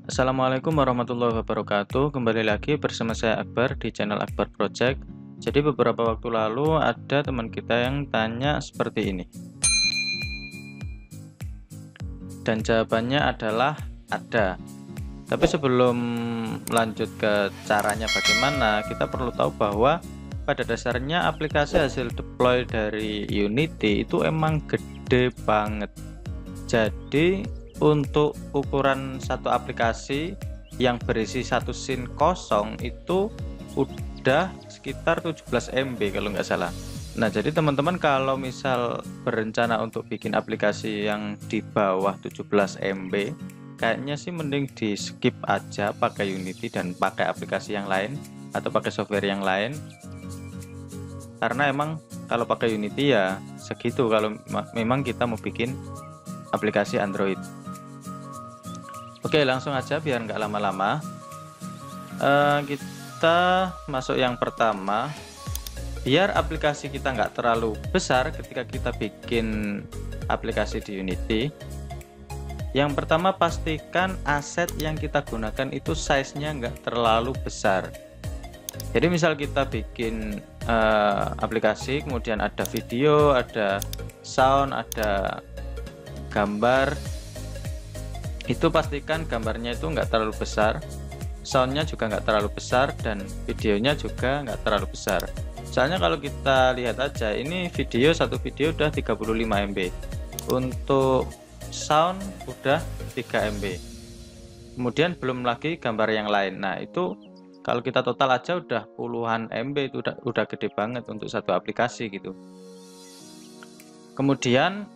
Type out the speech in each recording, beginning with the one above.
Assalamualaikum warahmatullahi wabarakatuh. Kembali lagi bersama saya Akbar di channel Akbar Project. Jadi beberapa waktu lalu ada teman kita yang tanya seperti ini. Dan jawabannya adalah ada. Tapi sebelum lanjut ke caranya bagaimana, kita perlu tahu bahwa pada dasarnya aplikasi hasil deploy dari Unity itu emang gede banget. Jadi untuk ukuran satu aplikasi yang berisi satu scene kosong itu udah sekitar 17 MB kalau nggak salah. Nah, jadi teman-teman kalau misal berencana untuk bikin aplikasi yang di bawah 17 MB, kayaknya sih mending di skip aja pakai Unity dan pakai aplikasi yang lain atau pakai software yang lain. Karena emang kalau pakai Unity ya segitu kalau memang kita mau bikin aplikasi Android. Oke, langsung aja biar nggak lama-lama. Kita masuk yang pertama. Biar aplikasi kita nggak terlalu besar ketika kita bikin aplikasi di Unity. Yang pertama, pastikan aset yang kita gunakan itu size-nya nggak terlalu besar. Jadi misal kita bikin aplikasi, kemudian ada video, ada sound, ada gambar, itu pastikan gambarnya itu nggak terlalu besar, soundnya juga nggak terlalu besar, dan videonya juga nggak terlalu besar. Soalnya kalau kita lihat aja, ini video, satu video udah 35 MB, untuk sound udah 3 MB, kemudian belum lagi gambar yang lain. Nah, itu kalau kita total aja udah puluhan MB, itu udah gede banget untuk satu aplikasi gitu. Kemudian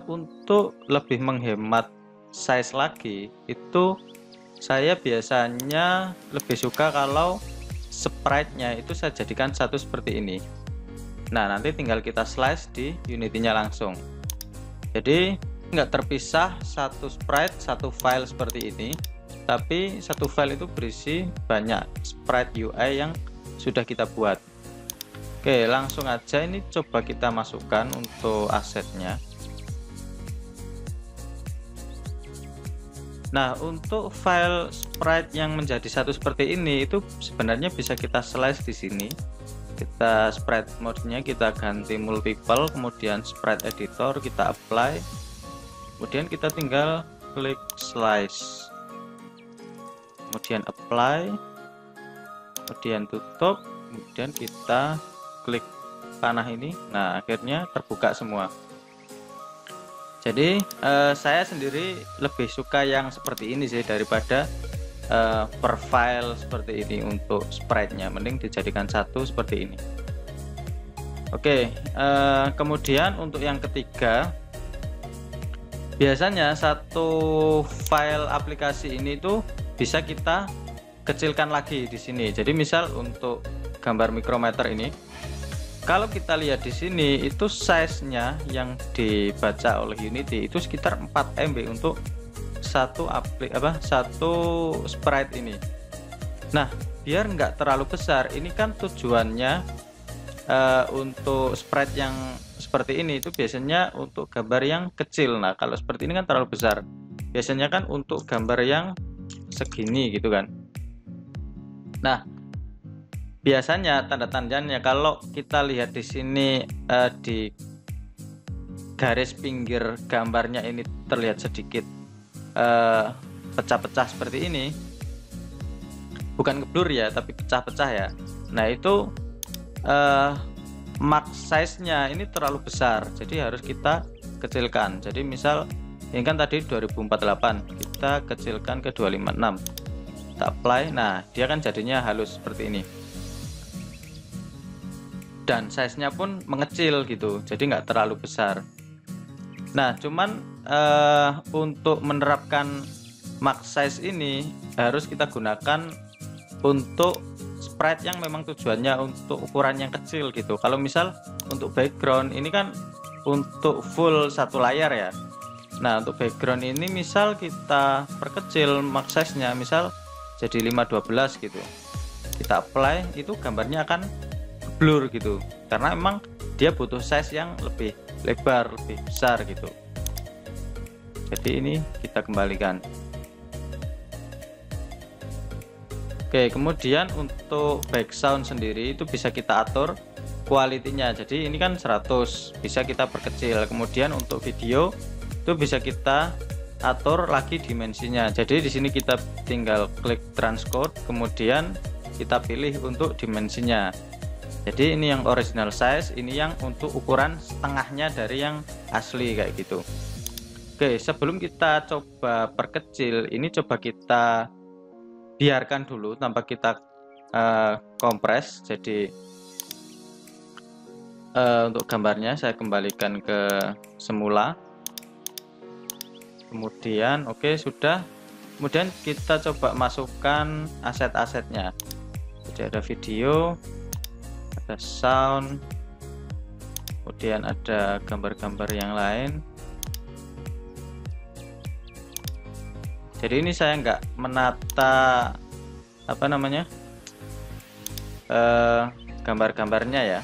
untuk lebih menghemat size lagi, itu saya biasanya lebih suka kalau sprite-nya itu saya jadikan satu seperti ini. Nah, nanti tinggal kita slice di Unity-nya langsung. Jadi nggak terpisah satu sprite, satu file seperti ini, tapi satu file itu berisi banyak sprite UI yang sudah kita buat. Oke, langsung aja ini coba kita masukkan untuk asetnya. Nah, untuk file sprite yang menjadi satu seperti ini itu sebenarnya bisa kita slice di sini. Kita sprite mode-nya kita ganti multiple, kemudian sprite editor kita apply, kemudian kita tinggal klik slice, kemudian apply, kemudian tutup, kemudian kita klik panah ini. Nah, akhirnya terbuka semua. Jadi saya sendiri lebih suka yang seperti ini sih daripada per file seperti ini. Untuk sprite-nya mending dijadikan satu seperti ini. Oke, kemudian untuk yang ketiga, biasanya satu file aplikasi ini tuh bisa kita kecilkan lagi di sini. Jadi misal untuk gambar Micrometer ini, kalau kita lihat di sini itu size-nya yang dibaca oleh Unity itu sekitar 4 MB untuk satu sprite ini. Nah, biar nggak terlalu besar, ini kan tujuannya untuk sprite yang seperti ini itu biasanya untuk gambar yang kecil. Nah, kalau seperti ini kan terlalu besar. Biasanya kan untuk gambar yang segini gitu kan. Nah, biasanya tanda-tandanya kalau kita lihat di sini di garis pinggir gambarnya ini terlihat sedikit pecah-pecah seperti ini, bukan ngeblur ya, tapi pecah-pecah ya. Nah, itu max size-nya ini terlalu besar, jadi harus kita kecilkan. Jadi misal ini kan tadi 2048, kita kecilkan ke 256, kita apply. Nah, dia kan jadinya halus seperti ini, dan size-nya pun mengecil gitu, jadi nggak terlalu besar. Nah, cuman untuk menerapkan max size ini harus kita gunakan untuk sprite yang memang tujuannya untuk ukuran yang kecil gitu. Kalau misal untuk background ini kan untuk full satu layar ya. Nah, untuk background ini misal kita perkecil max size-nya, misal jadi 512 gitu, kita apply, itu gambarnya akan blur gitu, karena memang dia butuh size yang lebih lebar, lebih besar gitu. Jadi ini kita kembalikan. Oke, kemudian untuk background sendiri itu bisa kita atur quality-nya. Jadi ini kan 100, bisa kita perkecil. Kemudian untuk video itu bisa kita atur lagi dimensinya. Jadi di sini kita tinggal klik transcode, kemudian kita pilih untuk dimensinya. Jadi ini yang original size, ini yang untuk ukuran setengahnya dari yang asli kayak gitu. Oke, sebelum kita coba perkecil, ini coba kita biarkan dulu tanpa kita kompres. Jadi untuk gambarnya saya kembalikan ke semula. Kemudian oke, sudah. Kemudian kita coba masukkan aset-asetnya. Jadi ada video, ada sound, kemudian ada gambar-gambar yang lain. Jadi ini saya nggak menata apa namanya gambar-gambarnya ya,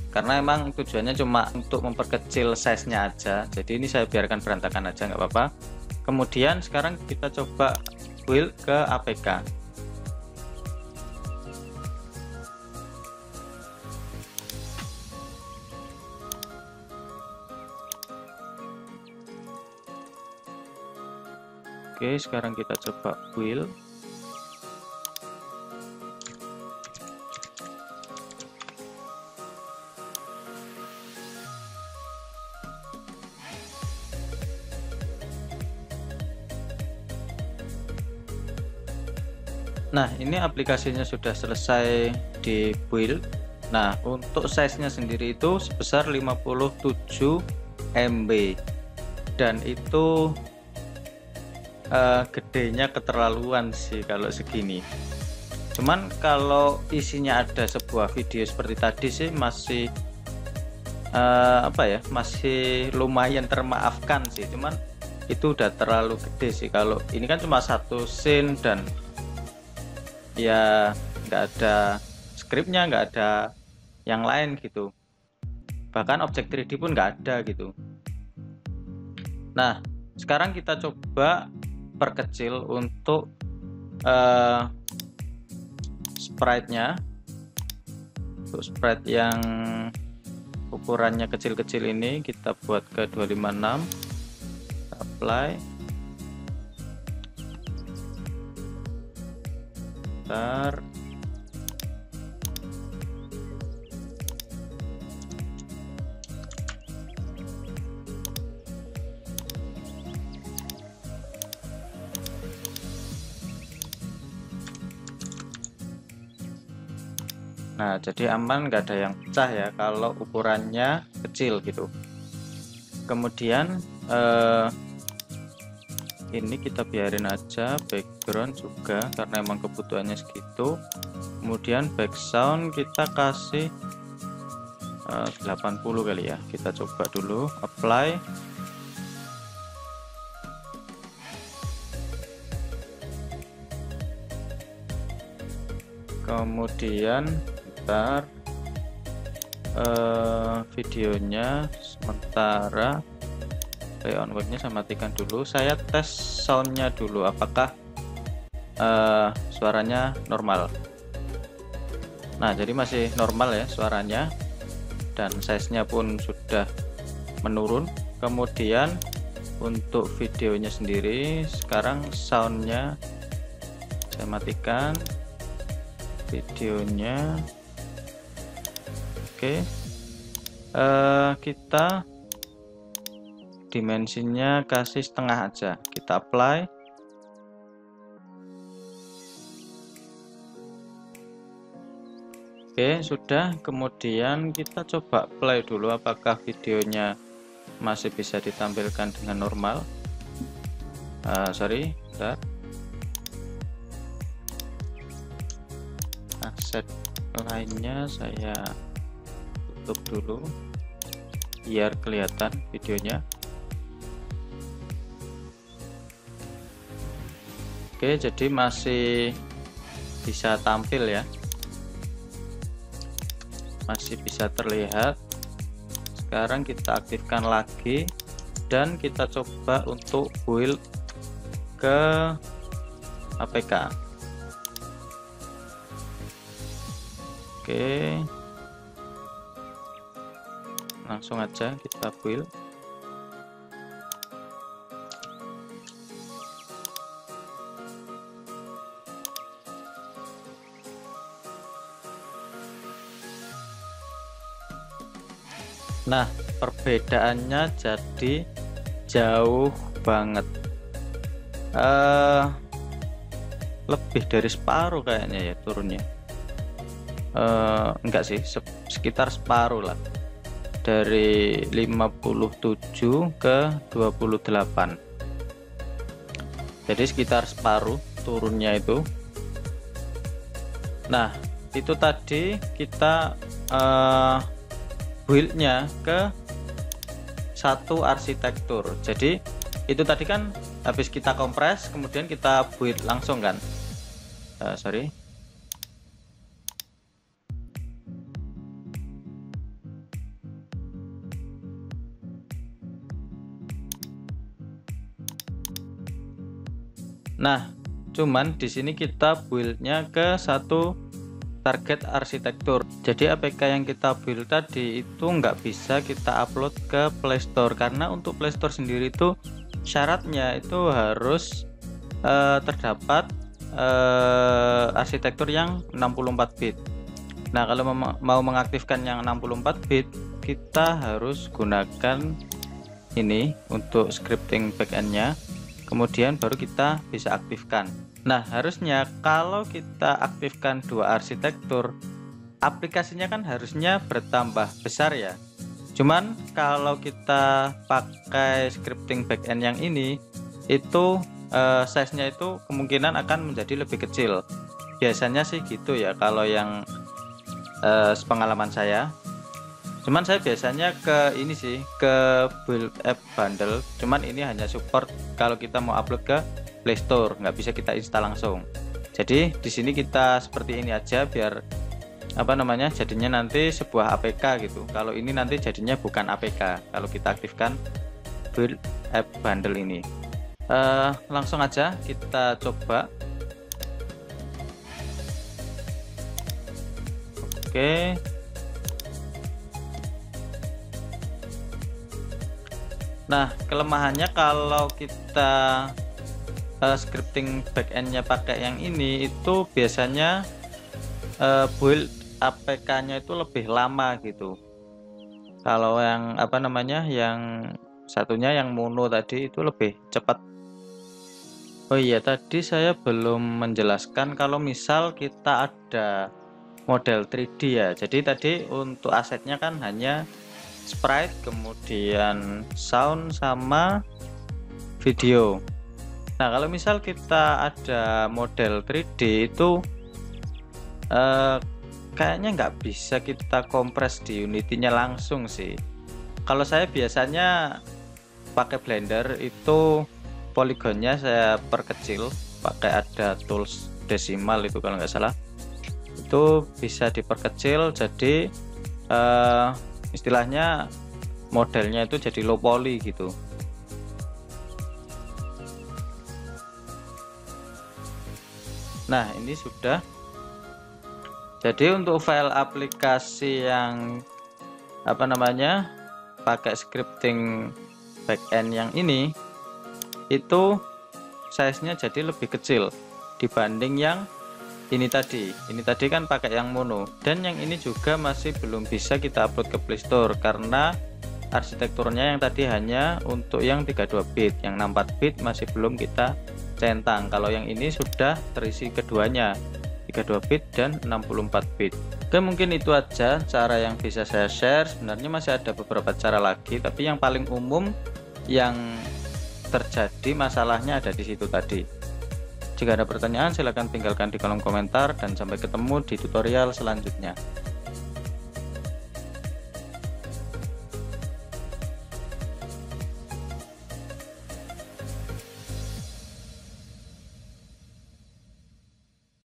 karena emang tujuannya cuma untuk memperkecil size-nya aja. Jadi ini saya biarkan berantakan aja, nggak apa-apa. Kemudian sekarang kita coba build ke APK. Oke, sekarang kita coba build. Nah, ini aplikasinya sudah selesai di build. Nah, untuk size-nya sendiri itu sebesar 57 MB, dan itu gedenya keterlaluan sih kalau segini. Cuman kalau isinya ada sebuah video seperti tadi sih masih apa ya, masih lumayan termaafkan sih. Cuman itu udah terlalu gede sih. Kalau ini kan cuma satu scene dan ya nggak ada skripnya, nggak ada yang lain gitu, bahkan objek 3D pun nggak ada gitu. Nah, sekarang kita coba perkecil untuk sprite-nya. Untuk sprite yang ukurannya kecil-kecil ini kita buat ke 256, apply. Bentar. Nah, jadi aman, nggak ada yang pecah ya kalau ukurannya kecil gitu. Kemudian ini kita biarin aja, background juga karena emang kebutuhannya segitu. Kemudian background kita kasih 80 kali ya. Kita coba dulu, apply. Kemudian bentar, videonya sementara play on webnya saya matikan dulu. Saya tes soundnya dulu apakah suaranya normal. Nah, jadi masih normal ya suaranya, dan size-nya pun sudah menurun. Kemudian untuk videonya sendiri sekarang soundnya saya matikan, videonya oke. Kita dimensinya kasih setengah aja, kita apply. Oke, sudah. Kemudian kita coba play dulu apakah videonya masih bisa ditampilkan dengan normal. Sorry, bentar. Aset lainnya saya tutup dulu biar kelihatan videonya. Oke, jadi masih bisa tampil ya, masih bisa terlihat. Sekarang kita aktifkan lagi dan kita coba untuk build ke APK. Oke, langsung aja kita build. Nah, perbedaannya jadi jauh banget, lebih dari separuh kayaknya ya turunnya. Enggak sih, sekitar separuh lah, dari 57 ke 28, jadi sekitar separuh turunnya itu. Nah, itu tadi kita buildnya ke satu arsitektur. Jadi itu tadi kan habis kita kompres kemudian kita build langsung kan. Sorry, nah cuman di sini kita buildnya ke satu target arsitektur. Jadi APK yang kita build tadi itu nggak bisa kita upload ke Playstore, karena untuk Playstore sendiri itu syaratnya itu harus terdapat arsitektur yang 64 bit. Nah, kalau mau mengaktifkan yang 64 bit kita harus gunakan ini untuk scripting backendnya, kemudian baru kita bisa aktifkan. Nah, harusnya kalau kita aktifkan dua arsitektur, aplikasinya kan harusnya bertambah besar ya. Cuman kalau kita pakai scripting backend yang ini, itu size-nya itu kemungkinan akan menjadi lebih kecil. Biasanya sih gitu ya kalau yang sepengalaman saya. Cuman saya biasanya ke ini sih, ke build app bundle. Cuman ini hanya support kalau kita mau upload ke Playstore, nggak bisa kita install langsung. Jadi di sini kita seperti ini aja biar apa namanya, jadinya nanti sebuah APK gitu. Kalau ini nanti jadinya bukan APK kalau kita aktifkan build app bundle ini. Langsung aja kita coba. Oke. Nah, kelemahannya kalau kita scripting backendnya pakai yang ini, itu biasanya build APK-nya itu lebih lama gitu. Kalau yang apa namanya, yang satunya yang mono tadi itu lebih cepat. Oh iya, tadi saya belum menjelaskan kalau misal kita ada model 3D ya. Jadi tadi untuk asetnya kan hanya sprite, kemudian sound sama video. Nah, kalau misal kita ada model 3D itu kayaknya nggak bisa kita kompres di Unity-nya langsung sih. Kalau saya biasanya pakai Blender itu poligonnya saya perkecil, pakai ada tools desimal itu kalau nggak salah. Itu bisa diperkecil, jadi istilahnya modelnya itu jadi low poly gitu. Nah, ini sudah. Jadi untuk file aplikasi yang apa namanya, pakai scripting backend yang ini, itu size-nya jadi lebih kecil dibanding yang ini tadi. Ini tadi kan pakai yang mono, dan yang ini juga masih belum bisa kita upload ke Playstore karena arsitekturnya yang tadi hanya untuk yang 32 bit, yang 64 bit masih belum kita centang. Kalau yang ini sudah terisi keduanya, 32 bit dan 64 bit. Oke, mungkin itu aja cara yang bisa saya share. Sebenarnya masih ada beberapa cara lagi, tapi yang paling umum yang terjadi masalahnya ada di situ tadi. Jika ada pertanyaan silahkan tinggalkan di kolom komentar, dan sampai ketemu di tutorial selanjutnya.